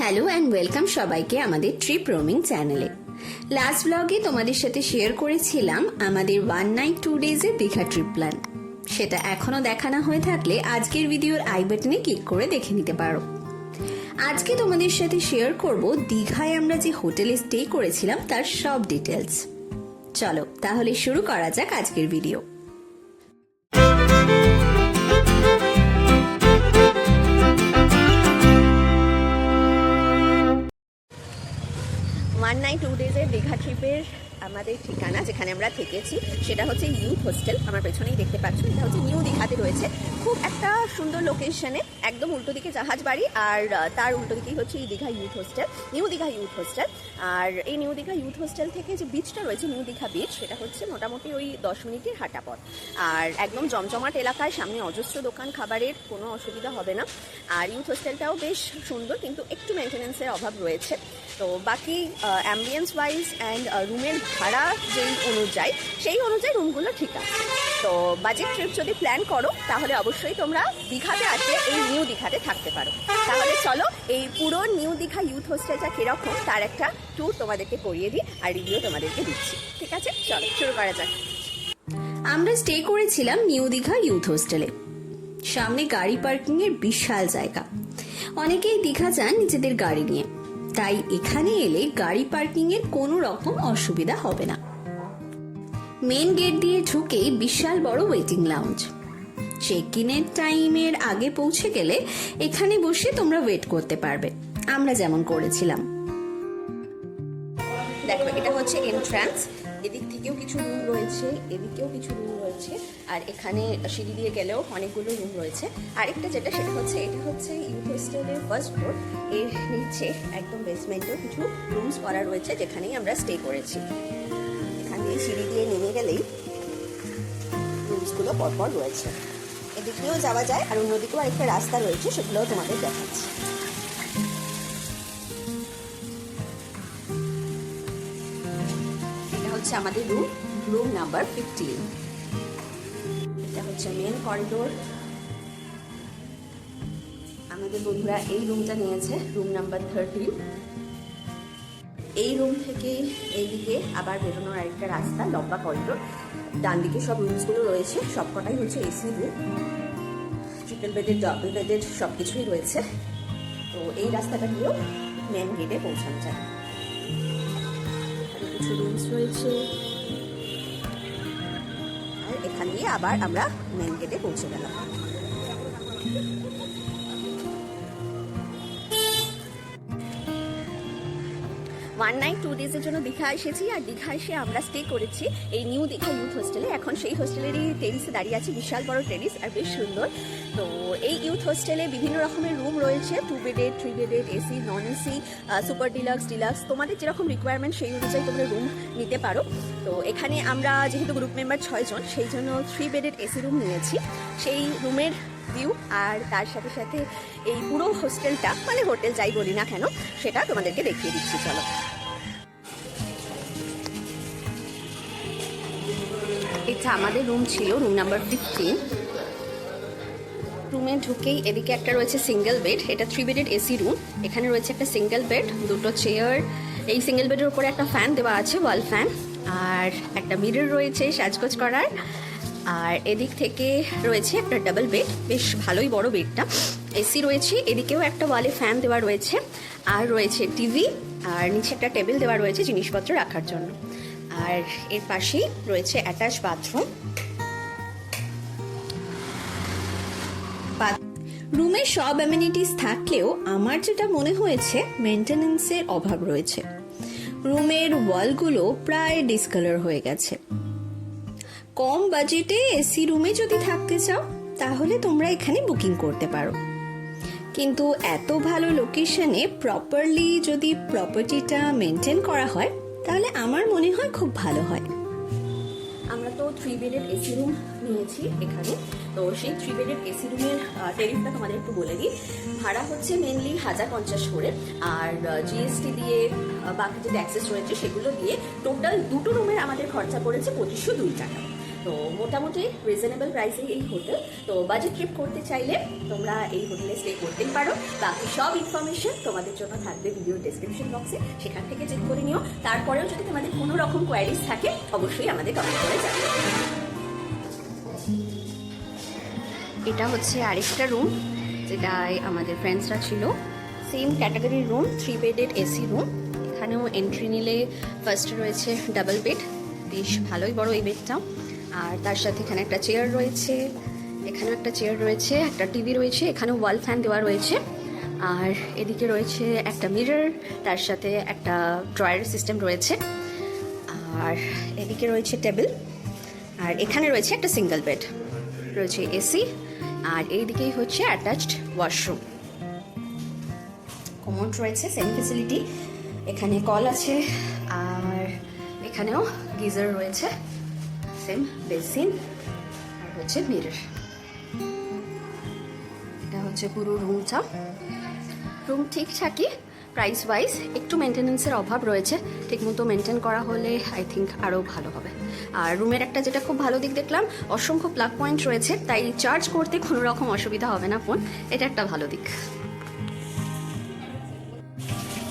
Hello and welcome সবাইকে আমাদের trip roaming চ্যানেলে। লাস্ট ব্লগে তোমাদের সাথে শেয়ার করেছিলাম আমাদের 1 নাইট 2 ডেজের দীঘা ট্রিপ প্ল্যান। সেটা এখনো দেখা না হয়ে থাকলে আজকের ভিডিওর আই বাটনে ক্লিক করে দেখে নিতে পারো। আজকে তোমাদের সাথে শেয়ার করব দীঘায় আমরা যে হোটেলে স্টে করেছিলাম তার সব ডিটেলস। চলো তাহলে শুরু করা যাক আজকের ভিডিও। 1 নাইট 2 ডেজের দীঘা ট্রিপের আমাদের ঠিকানা যেখানে আমরা থেকেছি সেটা হচ্ছে ইউথ হোস্টেল। আমার পেছনেই দেখতে পাচ্ছ, এটা হচ্ছে নিউ দীঘাতে রয়েছে। খুব একটা সুন্দর লোকেশনে, একদম উল্টো দিকে জাহাজ বাড়ি আর তার উল্টো দিকেই হচ্ছে এই Digha youth hostel, new Digha youth hostel. আর এই নিউ দীঘা ইউথ হোস্টেল থেকে যে বিচটা রয়েছে নিউ দীঘা বিচ, সেটা হচ্ছে মোটামুটি ওই 10 মিনিটের হাঁটা পথ। আর একদম জমজমাট এলাকায়, সামনে অজস্র দোকান, খাবারের কোনো অসুবিধা হবে না। আর ইউথ হোস্টেলটাও বেশ সুন্দর, কিন্তু একটু মেনটেন্যান্সের অভাব রয়েছে। তো বাকি অ্যাম্বিয়েন্স ওয়াইজ অ্যান্ড রুমের ভাড়া যেই অনুযায়ী সেই অনুযায়ী রুমগুলো ঠিক আছে। তো বাজেট ট্রিপ যদি প্ল্যান করো তাহলে অবশ্যই তোমরা দীঘাতে আসলে এই নিউ দীঘাতে থাকতে পারো। তাহলে চলো এই পুরো নিউ দীঘা ইউথ হোস্টেলটা কীরকম তার একটা ট্যুর তোমাদেরকে করিয়ে দিই আর রিভিউ তোমাদেরকে দিচ্ছি। ঠিক আছে, চলো শুরু করা যাক। আমরা স্টে করেছিলাম নিউ দীঘা ইউথ হোস্টেলে। সামনে গাড়ি পার্কিং এর বিশাল জায়গা। অনেকেই দীঘা যান নিজেদের গাড়ি নিয়ে, তাই এখানে এলে গাড়ি পার্কিং এর কোনো রকম অসুবিধা হবে না। মেন গেট দিয়ে ঢুকেই বিশাল বড় ওয়েটিং লাউঞ্জ। চেক ইনের টাইমের আগে পৌঁছে গেলে এখানে বসে তোমরা ওয়েট করতে পারবে, আমরা যেমন করেছিলাম। দেখো, এটা হচ্ছে এন্ট্রান্স। এদিক থেকেও কিছু রুম রয়েছে, এদিকেও কিছু রুম রয়েছে, আর এখানে সিঁড়ি দিয়ে গেলেও অনেকগুলো রুম রয়েছে। আরেকটা যেটা, সেটা হচ্ছে এটা হচ্ছে ইউথ হোস্টেলের ফার্স্ট ফ্লোর। এর নিচে একদম বেসমেন্টেও কিছু রুমস করা রয়েছে যেখানেই আমরা স্টে করেছি। এখান দিয়ে সিঁড়ি দিয়ে নেমে গেলেই রুমসগুলো পরপর রয়েছে। এদিকেও যাওয়া যায়, আর অন্যদিকেও আরেকটা রাস্তা রয়েছে, সেগুলোও তোমাদের দেখাচ্ছি। হচ্ছে আমাদের রুম নাম্বার 15। এটা হচ্ছে মেন করিডোর। আমাদের বন্ধুরা এই রুমটা নিয়েছে, রুম নাম্বার 13। এই রুম থেকে এইদিকে আবার বেরোনোর আরেকটা রাস্তা, লম্বা করিডোর। ডান দিকে সব রুমসগুলো রয়েছে, সবকটাই হচ্ছে AC room, triple bedded, double bedded সব কিছুই রয়েছে। তো এই রাস্তাটা দিয়েও মেন গেটে পৌঁছানো যায়। কিছু রুমস রয়েছে, আর এখান দিয়ে আবার আমরা মেন গেটে পৌঁছে গেলাম। 1 নাইট 2 ডেজের জন্য দীঘা এসেছি, আর দীঘা এসে আমরা স্টে করেছি এই নিউ দীঘা ইউথ হোস্টেলে। এখন সেই হোস্টেলেরই টেরিসে দাঁড়িয়ে আছি, বিশাল বড় টেরিস আর বেশ সুন্দর। তো এই ইউথ হোস্টেলে বিভিন্ন রকমের রুম রয়েছে, 2 bedded, 3 bedded, AC, non AC, super deluxe, deluxe. তোমাদের যেরকম রিকোয়ারমেন্ট সেই অনুযায়ী তোমরা রুম নিতে পারো। তো এখানে আমরা যেহেতু গ্রুপ মেম্বার 6 জন, সেই জন্য 3 বেডেড এসি রুম নিয়েছি। সেই রুমের ভিউ আর তার সাথে সাথে এই পুরো হোস্টেলটা, মানে হোটেল যাই বলি না কেন, সেটা তোমাদেরকে দেখিয়ে দিচ্ছি। চলো, এটা আমাদের রুম ছিল, রুম নাম্বার 15। রুমে ঢুকেই এদিকে একটা রয়েছে সিঙ্গেল বেড, এটা 3 বেডেড এসি রুম। এখানে রয়েছে একটা সিঙ্গেল বেড, দুটো চেয়ার, এই সিঙ্গেল বেডের উপরে একটা ফ্যান দেওয়া আছে, ওয়াল ফ্যান, আর একটা মিরর রয়েছে সাজগোজ করার। আর এদিক থেকে রয়েছে একটা ডাবল বেড, বেশ ভালোই বড় বেডটা। এসি রয়েছে, এদিকেও একটা ওয়ালে ফ্যান দেওয়া রয়েছে, আর রয়েছে টিভি, আর নিচে একটা টেবিল দেওয়া রয়েছে জিনিসপত্র রাখার জন্য। আর এর পাশেই রয়েছে অ্যাটাচ বাথরুম। রুমে সব অ্যামেনিটিস থাকলেও আমার যেটা মনে হয়েছে মেনটেন্যান্সের অভাব রয়েছে। রুমের ওয়ালগুলো প্রায় ডিসকালার হয়ে গেছে। কম বাজেটে এসি রুমে যদি থাকতে চাও তাহলে তোমরা এখানে বুকিং করতে পারো, কিন্তু এত ভালো লোকেশনে প্রপারলি যদি প্রপার্টিটা মেনটেন করা হয় তাহলে আমার মনে হয় খুব ভালো হয়। আমরা তো 3 বেডেড এসি রুম নিয়েছি এখানে। তো সেই 3 বেডেড এসি রুমের টেরিফটা তোমাদের একটু বলে দিই। ভাড়া হচ্ছে মেনলি 1050 করে, আর জিএসটি দিয়ে বাকি যে ট্যাক্সেস রয়েছে সেগুলো দিয়ে টোটাল দুটো রুমের আমাদের খরচা পড়েছে 2502 টাকা। তো মোটামুটি রিজনেবল প্রাইসে এই হোটেল। তো বাজেট ট্রিপ করতে চাইলে তোমরা এই হোটেলে স্টে করতেই পারো। বাকি সব ইনফরমেশন তোমাদের জন্য থাকবে ভিডিও ডেসক্রিপশন বক্সে, সেখান থেকে চেক করে নিও। তারপরেও যদি তোমাদের কোনো রকম কোয়ারিজ থাকে অবশ্যই আমাদের কমেন্ট করে জানিও। এটা হচ্ছে আরেকটা রুম যেটায় আমাদের ফ্রেন্ডসরা ছিল। সেম ক্যাটাগরির রুম, 3 বেডেড এসি রুম। এখানেও এন্ট্রি নিলে ফার্স্টে রয়েছে ডাবল বেড, বেশ ভালোই বড় এই বেডটাও। আর তার সাথে এখানে একটা চেয়ার রয়েছে, এখানেও একটা চেয়ার রয়েছে, একটা টিভি রয়েছে, এখানেও ওয়াল ফ্যান দেওয়া রয়েছে। আর এদিকে রয়েছে একটা মিরর, তার সাথে একটা ড্রয়ার সিস্টেম রয়েছে। আর এদিকে রয়েছে টেবিল, আর এখানে রয়েছে একটা সিঙ্গেল বেড, রয়েছে এসি। আর এইদিকেই হচ্ছে অ্যাটাচড ওয়াশরুম, কমোড রয়েছে, সেম ফেসিলিটি। এখানে কল আছে, আর এখানেও গিজার রয়েছে, সেম বেসিন, আর হচ্ছে মিরর। এটা হচ্ছে পুরো রুমটা। রুম ঠিকঠাকই, প্রাইস ওয়াইজ একটু মেনটেন্যান্সের অভাব রয়েছে, ঠিকমতো মেনটেন করা হলে আই থিঙ্ক আরও ভালো হবে। আর রুমের একটা যেটা খুব ভালো দিক দেখলাম, অসংখ্য প্লাগ পয়েন্ট রয়েছে, তাই চার্জ করতে কোনো রকম অসুবিধা হবে না ফোন, এটা একটা ভালো দিক।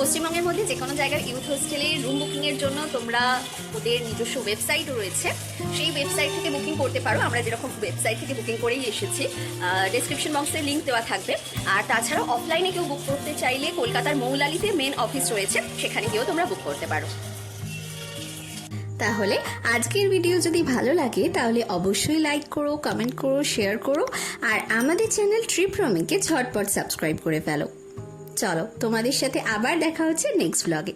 পশ্চিমবঙ্গের মধ্যে যে কোনো জায়গার ইউথ হোস্টেলে রুম বুকিংয়ের জন্য তোমরা ওদের নিজস্ব ওয়েবসাইটও রয়েছে, সেই ওয়েবসাইট থেকে বুকিং করতে পারো। আমরা যেরকম ওয়েবসাইট থেকে বুকিং করেই এসেছি, ডেসক্রিপশন বক্সে লিঙ্ক দেওয়া থাকবে। আর তাছাড়াও অফলাইনে কেউ বুক করতে চাইলে কলকাতার মৌলালিতে মেন অফিস রয়েছে, সেখানে গিয়েও তোমরা বুক করতে পারো। তাহলে আজকের ভিডিও যদি ভালো লাগে তাহলে অবশ্যই লাইক করো, কমেন্ট করো, শেয়ার করো, আর আমাদের চ্যানেল ট্রিপ রমিকে ঝটপট সাবস্ক্রাইব করে ফেলো। চলো, তোমাদের সাথে আবার দেখা হচ্ছে নেক্সট ব্লগে।